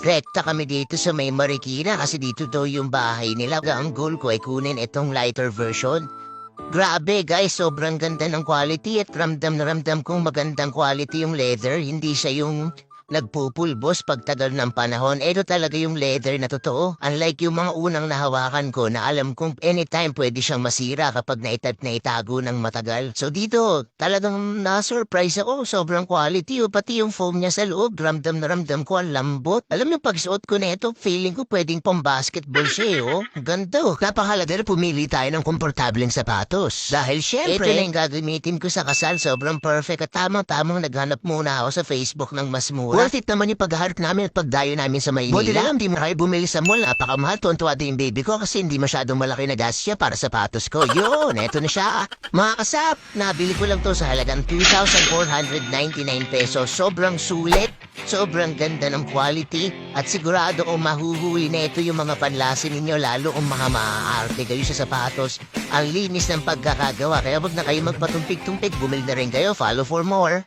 Rekta kami dito sa may Marikina kasi dito daw yung bahay nila. Ang goal ko ay kunin itong lighter version. Grabe guys, sobrang ganda ng quality at ramdam na ramdam kong magandang quality yung leather. Hindi siya yung nagpupulbos pagtagal ng panahon. Ito talaga yung leather na totoo. Unlike yung mga unang nahawakan ko na alam kong anytime pwede siyang masira kapag na itago ng matagal. So dito, talagang na-surprise ako. Sobrang quality. Pati yung foam niya sa loob, ramdam na ramdam ko ang lambot. Alam yung pagsuot ko na ito, feeling ko pwedeng pang basketball siya Ang ganda Napakahalaga na pumili tayo ng komportableng sapatos. Dahil syempre, ito na yung gagamitin ko sa kasal. Sobrang perfect at tamang-tamang naghanap muna ako sa Facebook ng mas mura. Worth it naman yung paghaharap namin at pagdayo namin sa Maynila. Buti lang, di mo kayo bumili sa mall. Napakamahal. Tuwan-tuwa din yung baby ko kasi hindi masyadong malaki na gas siya para sapatos ko. Yun, eto na siya. Mga kasap, nabili ko lang to sa halagang 2,499 pesos. Sobrang sulit. Sobrang ganda ng quality at sigurado kung mahuhuli na ito yung mga panlasin ninyo lalo kung mga maaarte kayo sa sapatos. Ang linis ng pagkakagawa kaya wag na kayo magpatumpik-tumpik. Bumili na rin kayo. Follow for more.